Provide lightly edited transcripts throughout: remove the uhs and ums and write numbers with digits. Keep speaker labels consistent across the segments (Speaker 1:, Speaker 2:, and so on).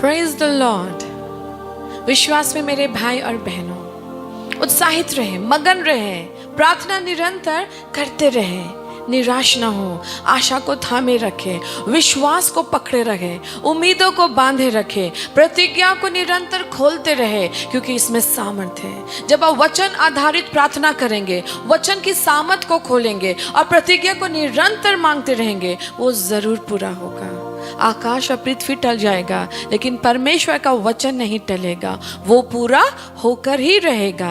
Speaker 1: Praise the Lord. विश्वास में मेरे भाई और बहनों, उत्साहित रहे, मगन रहे, प्रार्थना निरंतर करते रहे, निराश न हो, आशा को थामे रखे, विश्वास को पकड़े रहे, उम्मीदों को बांधे रखे, प्रतिज्ञा को निरंतर खोलते रहे, क्योंकि इसमें सामर्थ है। जब आप वचन आधारित प्रार्थना करेंगे, वचन की सामर्थ को खोलेंगे और प्रतिज्ञा को निरंतर मांगते रहेंगे, वो जरूर पूरा होगा। आकाश और पृथ्वी टल जाएगा, लेकिन परमेश्वर का वचन नहीं टलेगा, वो पूरा होकर ही रहेगा।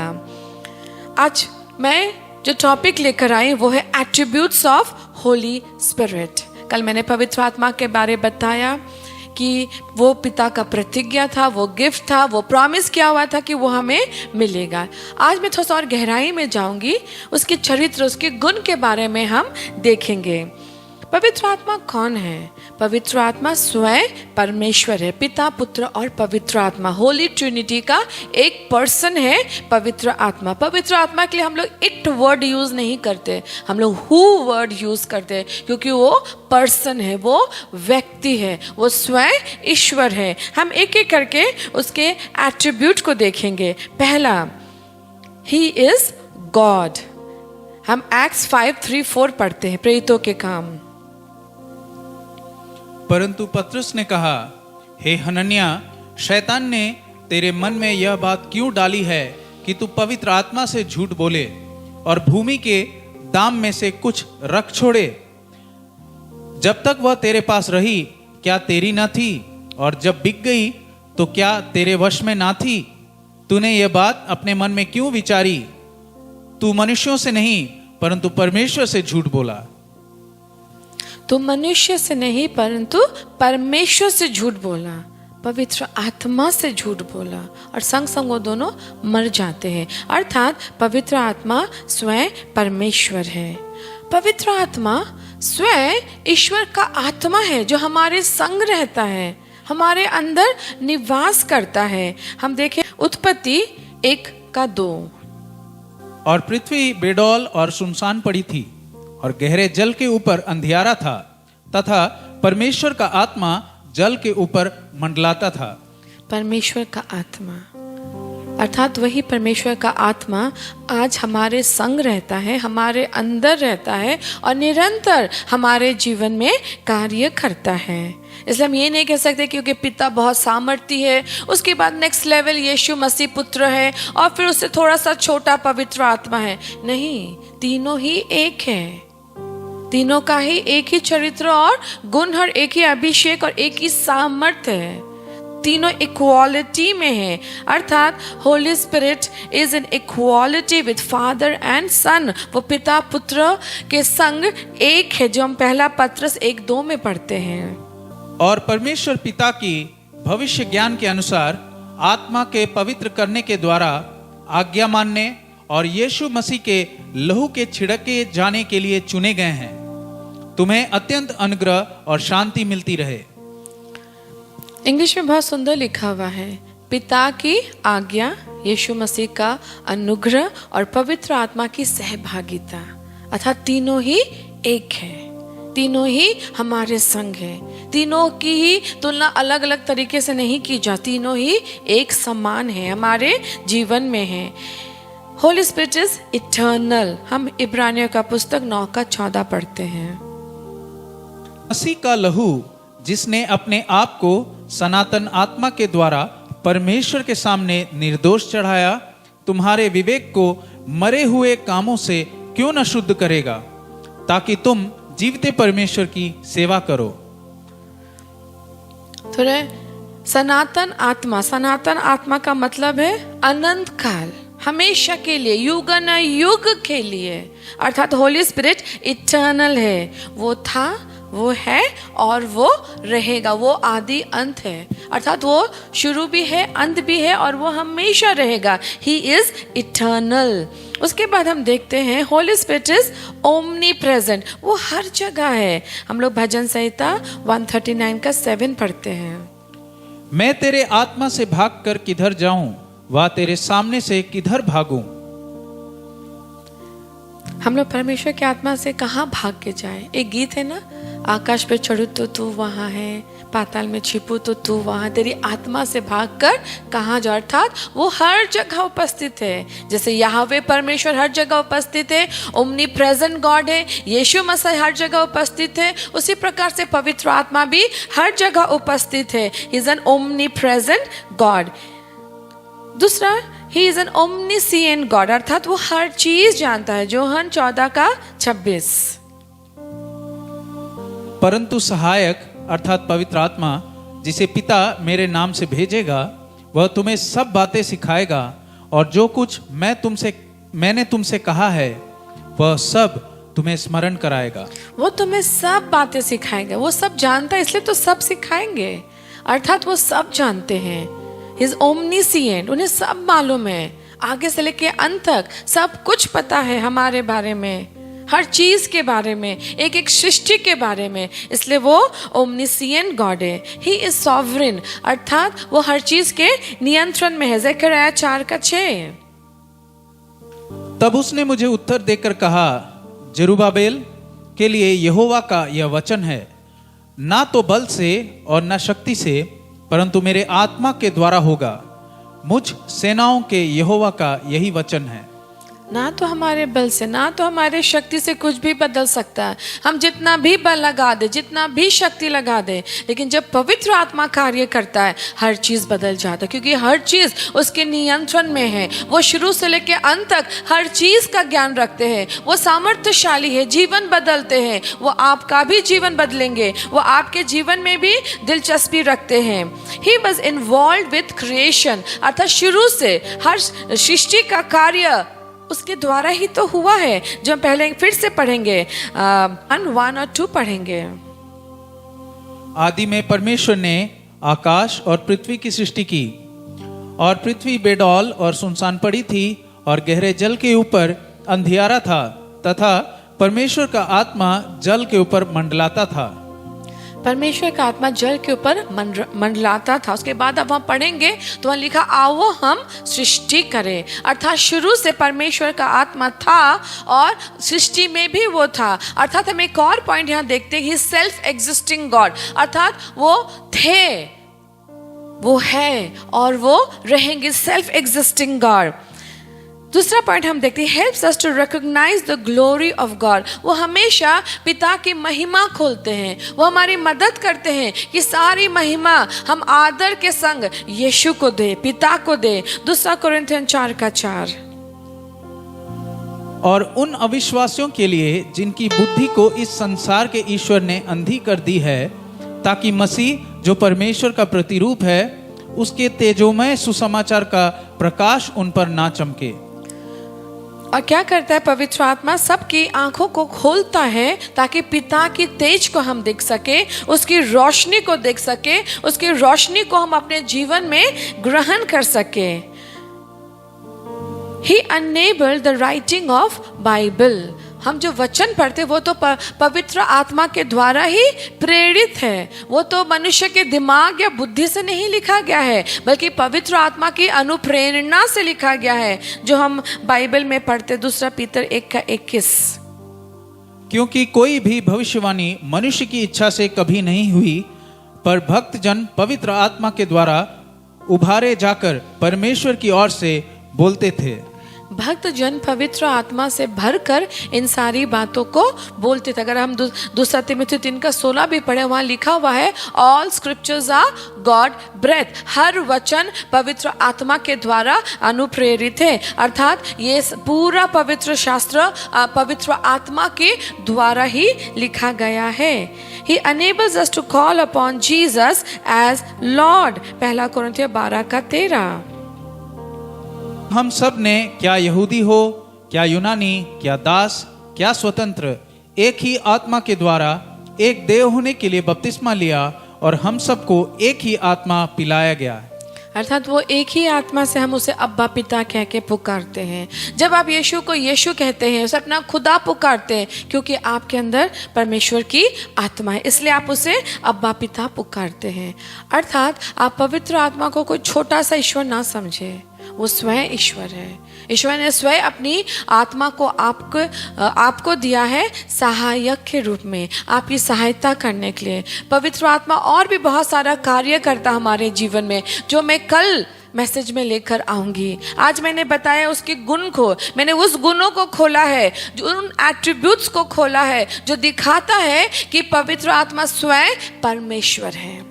Speaker 1: आज मैं जो टॉपिक लेकर आई वो है एट्रीब्यूट्स ऑफ होली स्पिरिट। कल मैंने पवित्र आत्मा के बारे में बताया कि वो पिता का प्रतिज्ञा था, वो गिफ्ट था, वो प्रॉमिस किया हुआ था कि वो हमें मिलेगा। आज मैं थोड़ा सा और गहराई में जाऊंगी, उसके चरित्र, उसके गुण के बारे में हम देखेंगे। पवित्र आत्मा कौन है? पवित्र आत्मा स्वयं परमेश्वर है, पिता, पुत्र और पवित्र आत्मा। होली ट्रिनिटी का एक पर्सन है पवित्र आत्मा। पवित्र आत्मा के लिए हम लोग इट वर्ड यूज नहीं करते, हम लोग हु वर्ड यूज करते हैं, क्योंकि वो पर्सन है, वो व्यक्ति है, वो स्वयं ईश्वर है। हम एक एक करके उसके एट्रीब्यूट को देखेंगे। पहला, ही इज गॉड। हम एक्ट्स 5:3-4 पढ़ते हैं, प्रेरितों के काम।
Speaker 2: परंतु पतरस ने कहा, हे हनन्याह, शैतान ने तेरे मन में यह बात क्यों डाली है कि तू पवित्र आत्मा से झूठ बोले और भूमि के दाम में से कुछ रख छोड़े? जब तक वह तेरे पास रही, क्या तेरी न थी? और जब बिक गई तो क्या तेरे वश में ना थी? तूने यह बात अपने मन में क्यों विचारी? तू मनुष्यों से नहीं परंतु परमेश्वर से झूठ बोला।
Speaker 1: तो मनुष्य से नहीं परंतु परमेश्वर से झूठ बोला, पवित्र आत्मा से झूठ बोला, और संग संग वो दोनों मर जाते हैं। अर्थात पवित्र आत्मा स्वयं परमेश्वर है। पवित्र आत्मा स्वयं ईश्वर का आत्मा है, जो हमारे संग रहता है, हमारे अंदर निवास करता है। हम देखें उत्पत्ति 1:2।
Speaker 2: और पृथ्वी बेडौल और सुनसान पड़ी थी और गहरे जल के ऊपर अंधियारा था, तथा परमेश्वर का आत्मा जल के ऊपर मंडलाता था।
Speaker 1: परमेश्वर का आत्मा अर्थात वही परमेश्वर का आत्मा आज हमारे संग रहता है, हमारे अंदर रहता है और निरंतर हमारे जीवन में कार्य करता है। इसलिए हम ये नहीं कह सकते क्योंकि पिता बहुत सामर्थी है, उसके बाद नेक्स्ट लेवल यीशु मसीह पुत्र है, और फिर उससे थोड़ा सा छोटा पवित्र आत्मा है। नहीं, तीनों ही एक है, तीनों का ही एक ही चरित्र और गुण, हर एक ही अभिषेक और एक ही सामर्थ्य है। तीनों इक्वालिटी में है। अर्थात holy spirit is in equality with father and son. वो पिता पुत्र के संग एक है, जो हम पहला पत्रस 1:2 में पढ़ते हैं।
Speaker 2: और परमेश्वर पिता की भविष्य ज्ञान के अनुसार आत्मा के पवित्र करने के द्वारा आज्ञा मानने और यीशु मसीह के लहू के छिड़के जाने के लिए चुने गए हैं। तुम्हें अत्यंत अनुग्रह और शांति मिलती रहे।
Speaker 1: इंग्लिश में बहुत सुंदर लिखा हुआ है, पिता की आज्ञा, यीशु मसीह का अनुग्रह और पवित्र आत्मा की सहभागिता। अर्थात तीनों ही एक है, तीनों ही हमारे संग है। तीनों की ही तुलना अलग अलग तरीके से नहीं की जाती, तीनों ही एक समान है, हमारे जीवन में है। Holi spirit is eternal. हम इब्रानियों का पुस्तक 9:14 पढ़ते हैं।
Speaker 2: मसीह का लहू, जिसने अपने आप को सनातन आत्मा के द्वारा परमेश्वर के सामने निर्दोष चढ़ाया, तुम्हारे विवेक को मरे हुए कामों से क्यों न शुद्ध करेगा, ताकि तुम जीवते परमेश्वर की सेवा करो। थोड़े
Speaker 1: सनातन आत्मा का मतलब है अनंत काल, हमेशा के लिए, युग न युग के लिए। अर्थात होली स्पिरिट इटर्नल है, वो था, वो है और वो रहेगा। वो आदि अंत है, अर्थात वो शुरू भी है, अंत भी है, और वो हमेशा रहेगा। He is eternal. उसके बाद हम देखते हैं Holi spirit is omni present. वो हर जगह है। हम लोग भजन संहिता 139:7 पढ़ते हैं।
Speaker 2: मैं तेरे आत्मा से भाग कर किधर जाऊं, वह तेरे सामने से किधर भागूं।
Speaker 1: हम लोग परमेश्वर की आत्मा से कहाँ भाग के जाए? एक गीत है ना, आकाश पे चढ़ू तो तू वहाँ है, पाताल में छिपू तो तू वहाँ, तेरी आत्मा से भागकर कहाँ जाओ। अर्थात वो हर जगह उपस्थित है। जैसे यहोवा परमेश्वर हर जगह उपस्थित है, ओमनी प्रेजेंट गॉड है, यीशु मसीह हर जगह उपस्थित है, उसी प्रकार से पवित्र आत्मा भी हर जगह उपस्थित है। He is an omni present God. दूसरा, he is an omniscient God, अर्थात वो हर चीज जानता है। जोहन 14:26।
Speaker 2: परंतु सहायक अर्थात पवित्र आत्मा जिसे पिता मेरे नाम से भेजेगा, वह तुम्हें सब बातें सिखाएगा और जो कुछ मैंने तुमसे कहा है वह सब तुम्हें स्मरण कराएगा।
Speaker 1: वो तुम्हें सब बातें सिखाएगा। वो सब जानता है, इसलिए तो सब सिखाएंगे। अर्थात वो सब जानते हैं। He is omniscient, उन्हें सब मालूम है, आगे से लेके अंत तक सब कुछ पता है हमारे बारे में, हर चीज के बारे में, एक एक सृष्टि के बारे में। इसलिए वो ओमनीसिएंट गॉड है। ही इज सॉवरेन, अर्थात वो हर चीज के नियंत्रण में है। ज़करया 4:6।
Speaker 2: तब उसने मुझे उत्तर देकर कहा, जेरुब्बाबेल के लिए यहोवा का यह वचन है, ना तो बल से और ना शक्ति से, परंतु मेरे आत्मा के द्वारा होगा। मुझ सेनाओं के यहोवा का यही वचन है।
Speaker 1: ना तो हमारे बल से, ना तो हमारे शक्ति से कुछ भी बदल सकता है। हम जितना भी बल लगा दे, जितना भी शक्ति लगा दे, लेकिन जब पवित्र आत्मा कार्य करता है हर चीज बदल जाता है, क्योंकि हर चीज उसके नियंत्रण में है। वो शुरू से लेकर अंत तक हर चीज का ज्ञान रखते हैं। वो सामर्थ्यशाली है, जीवन बदलते हैं। वो आपका भी जीवन बदलेंगे, वो आपके जीवन में भी दिलचस्पी रखते हैं। He was involve with creation, अर्थात शुरू से हर सृष्टि का कार्य उसके द्वारा ही तो हुआ है, जो हम पहले फिर से पढ़ेंगे, 1 और 2 पढ़ेंगे।
Speaker 2: आदि में परमेश्वर ने आकाश और पृथ्वी की सृष्टि की, और पृथ्वी बेडौल और सुनसान पड़ी थी, और गहरे जल के ऊपर अंधियारा था, तथा परमेश्वर का आत्मा जल के ऊपर मंडलाता था।
Speaker 1: परमेश्वर का आत्मा जल के ऊपर मंडलाता था। उसके बाद अब हम पढ़ेंगे तो वहाँ लिखा, आओ हम सृष्टि करें। अर्थात शुरू से परमेश्वर का आत्मा था और सृष्टि में भी वो था। अर्थात हम एक और पॉइंट यहाँ देखते हैं, सेल्फ एग्जिस्टिंग गॉड, अर्थात वो थे, वो है और वो रहेंगे, सेल्फ एग्जिस्टिंग गॉड। दूसरा पॉइंट हम देखते हैं, helps us to recognise the glory of God. वो हमेशा पिता की महिमा खोलते हैं, वो हमारी मदद करते हैं कि सारी महिमा हम आदर के संग यीशु को दे, पिता को दे। 2 कोरिन्थियन 4:4।
Speaker 2: और उन अविश्वासियों के लिए जिनकी बुद्धि को इस संसार के ईश्वर ने अंधी कर दी है, ताकि मसीह जो परमेश्वर का प्रतिरूप है, उसके तेजोमय सुसमाचार का प्रकाश उन पर ना चमके।
Speaker 1: और क्या करता है पवित्र आत्मा? सबकी आंखों को खोलता है ताकि पिता की तेज को हम देख सके, उसकी रोशनी को देख सके, उसकी रोशनी को हम अपने जीवन में ग्रहण कर सके। He enabled the writing of Bible। हम जो वचन पढ़ते वो तो पवित्र आत्मा के द्वारा ही प्रेरित है। वो तो मनुष्य के दिमाग या बुद्धि से नहीं लिखा गया है, बल्कि पवित्र आत्मा की अनुप्रेरणा से लिखा गया है, जो हम बाइबल में पढ़ते। 2 पीतर 1:21।
Speaker 2: क्योंकि कोई भी भविष्यवाणी मनुष्य की इच्छा से कभी नहीं हुई, पर भक्त जन पवित्र आत्मा के द्वारा उभारे जाकर परमेश्वर की ओर से बोलते थे।
Speaker 1: भक्त जन पवित्र आत्मा से भरकर इन सारी बातों को बोलते थे। अगर हम 2 तिमुथी 3:16 भी पढ़े, वहां लिखा हुआ है, all scriptures are God breath. हर वचन पवित्र आत्मा के द्वारा अनुप्रेरित है। अर्थात ये पूरा पवित्र शास्त्र पवित्र आत्मा के द्वारा ही लिखा गया है। He enables us to call upon Jesus as Lord। 1 कोरिन्थियों 12:13।
Speaker 2: हम सब ने, क्या यहूदी हो, क्या यूनानी, क्या दास, क्या स्वतंत्र, एक ही आत्मा के द्वारा एक देह होने के लिए बपतिस्मा लिया, और हम सबको एक ही आत्मा पिलाया गया।
Speaker 1: अर्थात वो एक ही आत्मा से हम उसे अब्बा पिता कह के पुकारते हैं। जब आप यीशु को यीशु कहते हैं, उसे अपना खुदा पुकारते हैं, क्योंकि आपके अंदर परमेश्वर की आत्मा है, इसलिए आप उसे अब्बा पिता पुकारते हैं। अर्थात आप पवित्र आत्मा को कोई छोटा सा ईश्वर ना समझे। वो स्वयं ईश्वर है। ईश्वर ने स्वयं अपनी आत्मा को आपको दिया है सहायक के रूप में, आपकी सहायता करने के लिए। पवित्र आत्मा और भी बहुत सारा कार्य करता हमारे जीवन में, जो मैं कल मैसेज में लेकर आऊंगी। आज मैंने बताया उसके गुण को, मैंने उस गुणों को खोला है, जो उन एट्रीब्यूट्स को खोला है जो दिखाता है कि पवित्र आत्मा स्वयं परमेश्वर है।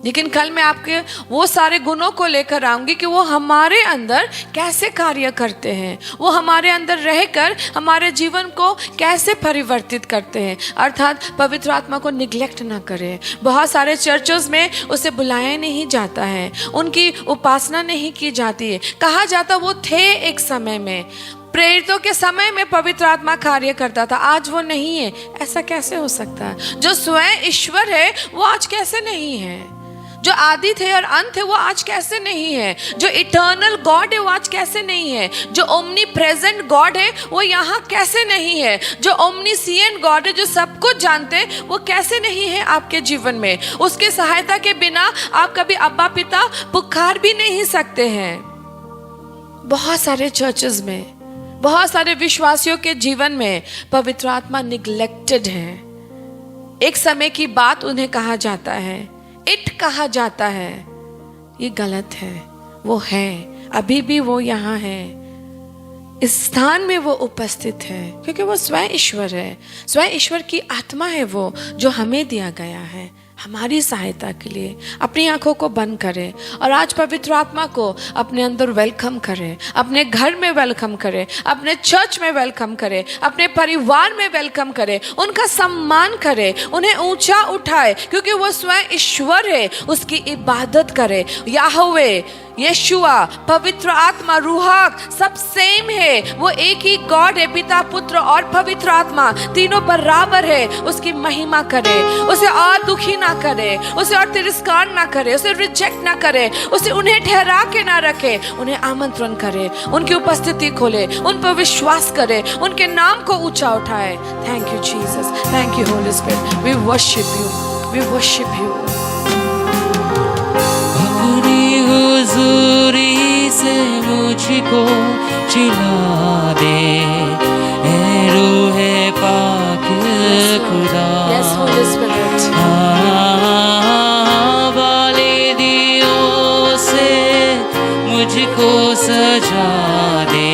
Speaker 1: लेकिन कल मैं आपके वो सारे गुणों को लेकर आऊंगी कि वो हमारे अंदर कैसे कार्य करते हैं, वो हमारे अंदर रहकर हमारे जीवन को कैसे परिवर्तित करते हैं। अर्थात पवित्र आत्मा को निग्लेक्ट ना करें। बहुत सारे चर्चों में उसे बुलाया नहीं जाता है, उनकी उपासना नहीं की जाती है। कहा जाता वो थे एक समय में, प्रेरितों के समय में पवित्र आत्मा कार्य करता था, आज वो नहीं है। ऐसा कैसे हो सकता है? जो स्वयं ईश्वर है वो आज कैसे नहीं है? जो आदि थे और अंत है वो आज कैसे नहीं है? जो इटर्नल गॉड है वो आज कैसे नहीं है? जो ओमनी प्रेजेंट गॉड है वो यहाँ कैसे नहीं है? जो ओमनीसिएंट गॉड है, जो सब कुछ जानते हैं, वो कैसे नहीं है आपके जीवन में? उसकी सहायता के बिना आप कभी अब्बा पिता पुकार भी नहीं सकते हैं। बहुत सारे चर्चेस में, बहुत सारे विश्वासियों के जीवन में पवित्र आत्मा निग्लेक्टेड है। एक समय की बात उन्हें कहा जाता है, इट कहा जाता है। ये गलत है। वो है, अभी भी वो यहाँ है, इस स्थान में वो उपस्थित है, क्योंकि वो स्वयं ईश्वर है। स्वयं ईश्वर की आत्मा है वो, जो हमें दिया गया है हमारी सहायता के लिए। अपनी आंखों को बंद करें और आज पवित्र आत्मा को अपने अंदर वेलकम करें, अपने घर में वेलकम करें, अपने चर्च में वेलकम करें, अपने परिवार में वेलकम करें, उनका सम्मान करें, उन्हें ऊंचा उठाए, क्योंकि वो स्वयं ईश्वर है। उसकी इबादत करें। याहवे, यशुआ, पवित्र आत्मा, रूहाक सब सेम है। वो एक ही गॉड है, पिता, पुत्र और पवित्र आत्मा, तीनों बराबर है। उसकी महिमा करे, उसे और दुखी ना करे, उसे और तिरस्कार ना करे, उसे रिजेक्ट ना करे, उसे उन्हें ठहरा के ना रखे, उन्हें आमंत्रण करे, उनकी उपस्थिति खोले, उन पर विश्वास करे, उनके नाम को ऊंचा उठाए। Thank you Jesus, thank you holy spirit, we worship you, we worship you.
Speaker 3: हुजूरी से मुझको चिला दे, ए रूहे पाक खुदा।
Speaker 1: Yes, Holy Spirit.
Speaker 3: वालिदियों से मुझको सजा दे,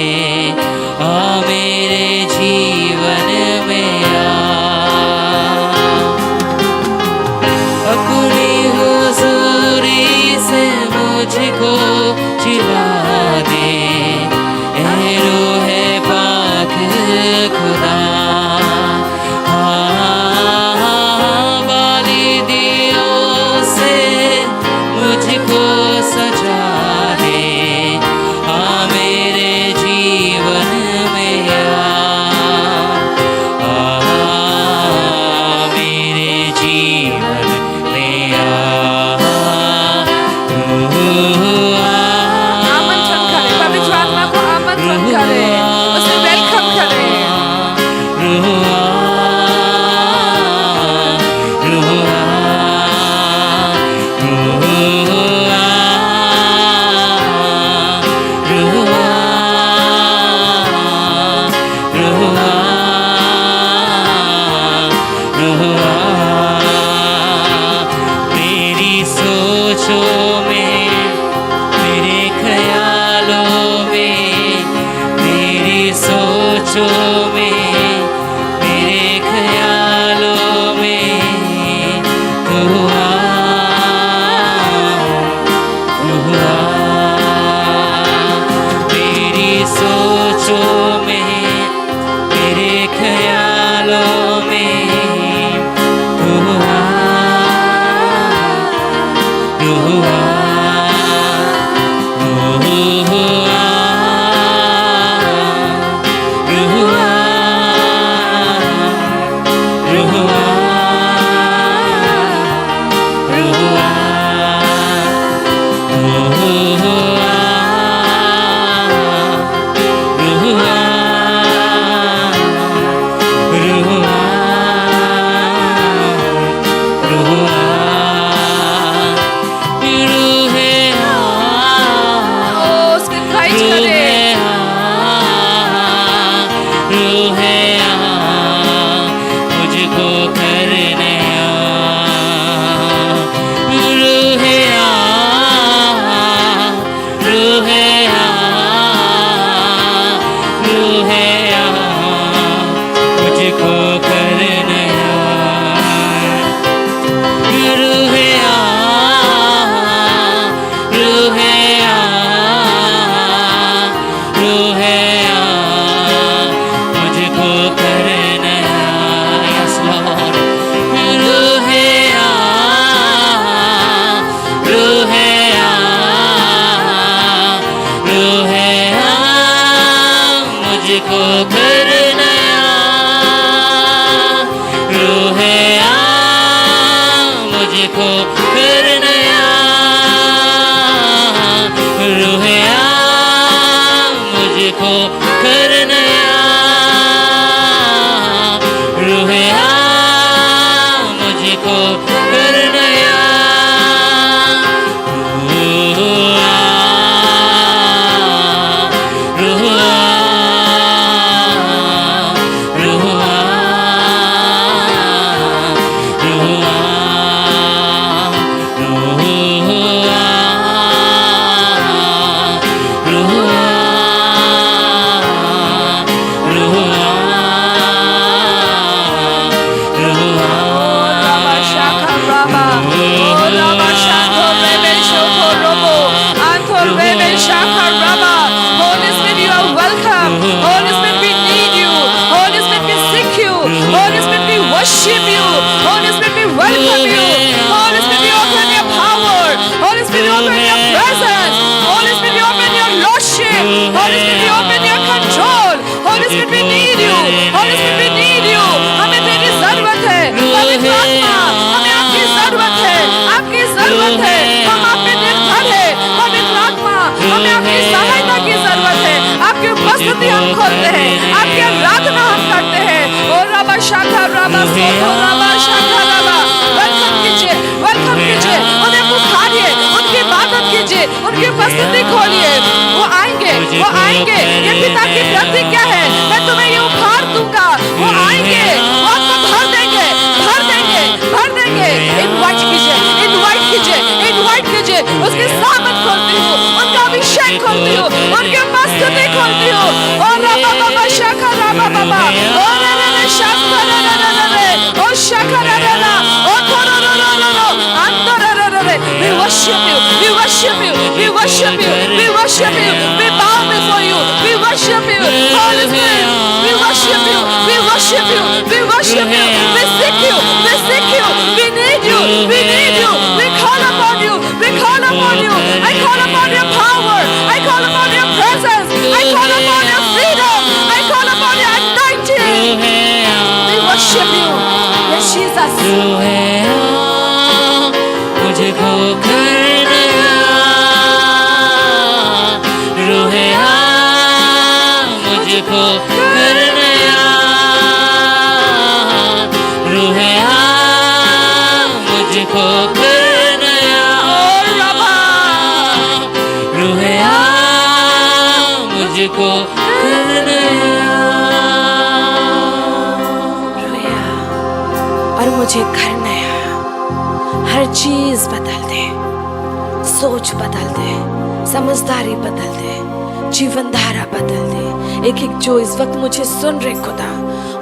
Speaker 3: आ मेरे जीवन में आ। अपनी हुजूरी से मुझको चिला दे, ए रूहे पाक खुदा। वालिदियों से मुझको सजा दे, आ मेरे जीवन में आ मेरे जीवन में
Speaker 1: आमंत्रण करें, पवित्र आत्मा को आमंत्रण करें, उसे वेलकम करें।
Speaker 3: मेरी सोचों में, मेरे ख्यालों में, मेरी सोचों में, मेरे ख्यालों में तू आ, तू आ। मेरी सोचों में, मेरे ख्यालों में तू आ, तू आ, तू आ, तू आ। मुझको कर नया, रूहे आ मुझको कर नया, रूहे आ मुझको कर नया, रूहे आ मुझको कर नया, रूह
Speaker 1: worship you. Holy Spirit, we welcome you. Holy Spirit, we open your power. Holy Spirit, we open your presence. Holy Spirit, we open your lordship. Holy Spirit, we open your control. Holy Spirit, we need you. Holy Spirit, we need you. हमें तेरी जरूरत है. पवित्र आत्मा, हमें आपकी जरूरत है. आपकी जरूरत है. हम आप पे निर्भर है. पवित्र आत्मा, हमें आपकी सहायता की जरूरत है. आपकी उपस्थिति हम खोलते हैं. आपकी आराधना हम करते हैं. और रबा शाखा रबा सोतो रबा शाखा रबा. वेलकम कीजिए. उन्हें पुकारिए. उनकी इबादत कीजिए. उनकी उपस्थिति खोलिए. वो आएंगे. ये पिता की प्रतिज्ञा है. मैं तुम्हें ये उपहार दूंगा. वो आएंगे. वो आपको भर देंगे. इनवाइट कीजिए. उसकी सामत खोलती हूँ. उनका अभिषेक खोलती हूँ. उनकी उपस्थिति खोलती हूँ. और रबा बाबा शाखा रबा बाबा. और रे शाखा रे ओ शाखा रे ओ थोरो रो अंदर रे. We worship you. We worship you. We worship you. We worship you. We bow before you. We worship you. Holy Spirit, we worship you. We worship you. We worship you. We seek you. We seek you. We need you. We need you. We call upon you. We call upon you. I call upon your power. I call upon your presence. I call upon your freedom. I call upon your anointing. We worship you. Yes, Jesus.
Speaker 3: मुझको कर नया, रूहे आ मुझको कर नया, रूहे आ मुझको कर नया, रूहे आ मुझको कर नया,
Speaker 1: और मुझे कर नया. हर चीज बदल दे. सोच बदल दे. समझदारी बदल दे. जीवन धारा बदल दे. एक जो इस वक्त मुझे सुन रहे खुदा,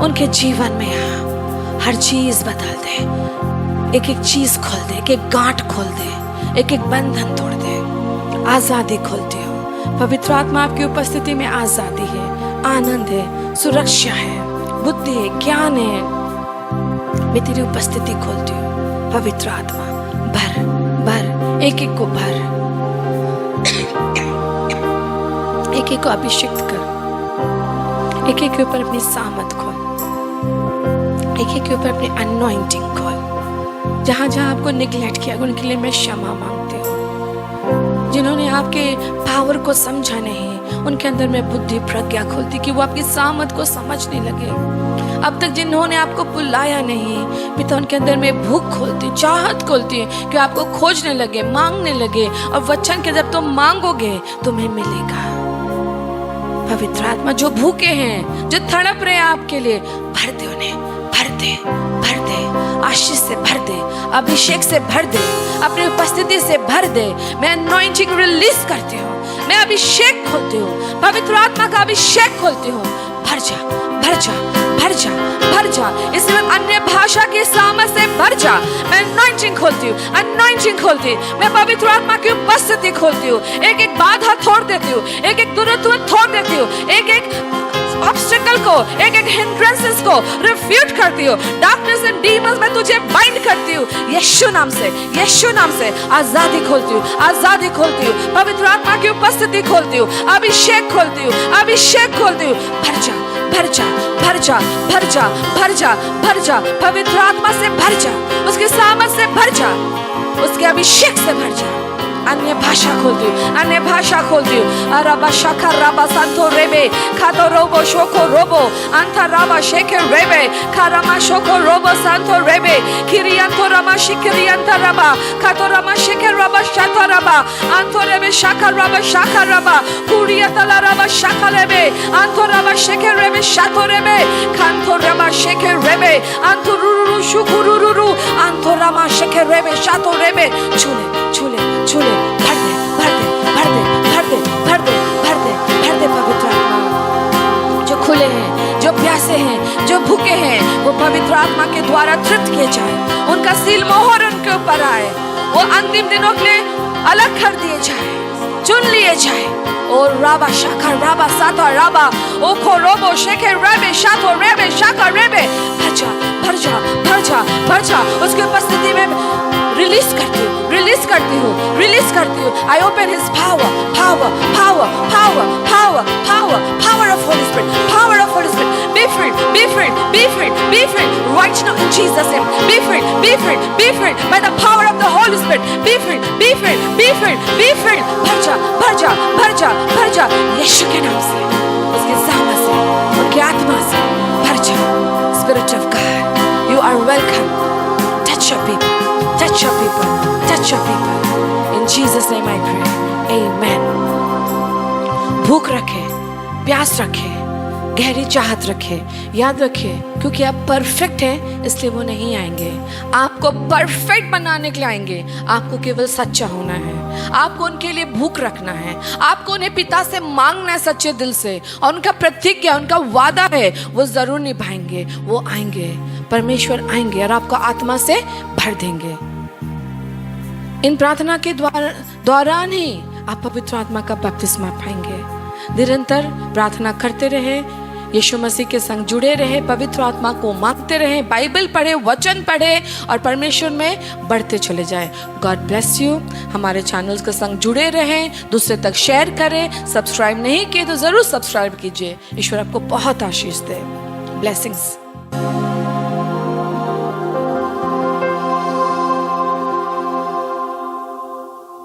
Speaker 1: उनके जीवन में आ. हर चीज बदल दे. एक चीज खोल दे. एक गांठ खोल दे. एक बंधन तोड़ दे. आजादी खोलती हो. पवित्र आत्मा, आपकी उपस्थिति में आजादी है, आनंद है, सुरक्षा है, बुद्धि है, ज्ञान है. मैं तेरी उपस्थिति खोलती हूँ. पवित्र आत्मा, भर एक को भर. एक को अभिषेक कर. एक के ऊपर अपनी सामत खोल. एक के ऊपर अपनी अनॉइंटिंग खोल. जहाँ आपको निगलेक्ट किया, उनके लिए मैं क्षमा मांगती हूँ. जिन्होंने आपके पावर को समझा नहीं, उनके अंदर मैं बुद्धि प्रज्ञा खोलती कि वो आपकी सामत को समझने लगे. अब तक जिन्होंने आपको बुलाया नहीं, पिता, उनके अंदर मैं भूख खोलती, चाहत खोलती कि आपको खोजने लगे, मांगने लगे. और वचन के जब तुम मांगोगे तुम्हें मिलेगा. पवित्र आत्मा, जो भूखे हैं, जो तड़प रहे हैं आपके लिए, भर दे उन्हें. भर दे. आशीष से भर दे. अभिषेक से भर दे. अपनी उपस्थिति से भर दे. मैं अनॉइंटिंग रिलीज करती हूँ. मैं अभिषेक खोलती हूँ. पवित्र आत्मा का अभिषेक खोलती हूँ. भर जा. इसमें अन्य भाषा की सामर्थ से भर जा. मैं अनॉइंटिंग खोलती हूँ. मैं पवित्र आत्मा की उपस्थिति खोलती हूँ. एक बाधा तोड़ देती हूँ. एक दूरत्व तोड़ देती हूँ. एक ऑब्स्टिकल को, एक एक हिंड्रेंसेस को रिफ्यूट करती हूँ। डार्कनेस एंड डीमंस मैं तुझे बाइंड करती हूँ यीशु नाम से, यीशु नाम से। आजादी खोलती हूँ, आजादी खोलती हूँ, पवित्र आत्मा की उपस्थिति खोलती हूँ, अभिषेक खोलती हूँ, अभिषेक खोलती हूँ। भर जा, भर जा, भर जा, भर जा, भर जा, भर जा, पवित्र आत्मा से भर जा, उसके सामर्थ से भर जा, उसके अभिषेक से भर जा। अन्य भाषा खोलती हूँ, अन्य भाषा खोलती हूँ। अरबा शाखा रबा संतो रेबे खातो रोबो शोको रोबो अंथा रबा शेखे रेबे खारमा शोको रोबो संतो रेबे किरियंतो रमा शिकिरियंता रबा खातो रमा शेखे रबा शातो रबा अंतो रेबे शाखा रबा कुरियतला रबा शाखा रेबे अंतो रबा शेखे रेबे शातो रेबे खांतो रबा शेखे रेबे अंतो रुरुरु शुकुरुरुरु अंतो रमा शेखे रेबे शातो रेबे छूले छूले छूले भर दे भर दे भर दे भर दे भर दे भर दे भर दे। पवित्र आत्मा जो खुले हैं, जो प्यासे हैं, जो भूखे हैं, वो पवित्र आत्मा के द्वारा तृप्त किए जाए, उनका सील मोहर उनके ऊपर आए, वो अंतिम दिनों के लिए अलग कर दिए जाए, चुन लिए जाए। ओ राबा शाखा राबा साता राबा ओ खो रोबो शेखे रेबे शातो रेबे शाखा रेबे भर जा, भर जा, भर जा, भर जा। उसकी उपस्थिति में रिलीज करती हूँ, रिलीज करती हूँ, रिलीज करती हूँ। I open his power, power, power, power, power, power, power of Holi spirit, power of Holi spirit. Be free, be free, be free, be free right now in Jesus' name. Be free, be free, be free by the power of the Holy Spirit. Be free, be free, be free, be free. भर जा, भर जा, भर जा, भर जा, यीशु के नाम से, उसके सामने से, उनकी आत्मा से भर जा। Spirit of God, you are welcome. Touch your people. Touch your people, touch your people. In Jesus' name I pray. Amen. भूख रखे, प्यास रखे, गहरी चाहत रखे। याद रखे, क्योंकि आप परफेक्ट हैं इसलिए वो नहीं आएंगे। आपको परफेक्ट बनाने के लिए आएंगे। आपको केवल सच्चा होना है, आपको उनके लिए भूख रखना है, आपको उन्हें पिता से मांगना है सच्चे दिल से, और उनका प्रतिज्ञा, उनका वादा है, वो जरूर निभाएंगे। वो आएंगे, परमेश्वर आएंगे और आपको आत्मा से भर देंगे। इन प्रार्थना के दौरान ही आप पवित्र आत्मा का बपतिस्मा पाएंगे। निरंतर प्रार्थना करते रहे, यीशु मसीह के संग जुड़े रहे, पवित्र आत्मा को मांगते रहे, बाइबल पढ़े, वचन पढ़े और परमेश्वर में बढ़ते चले जाएं। God bless you. हमारे चैनल्स के संग जुड़े रहें, दूसरे तक शेयर करें। सब्सक्राइब नहीं किए तो जरूर सब्सक्राइब कीजिए। ईश्वर आपको बहुत आशीष दे। ब्लेसिंग्स।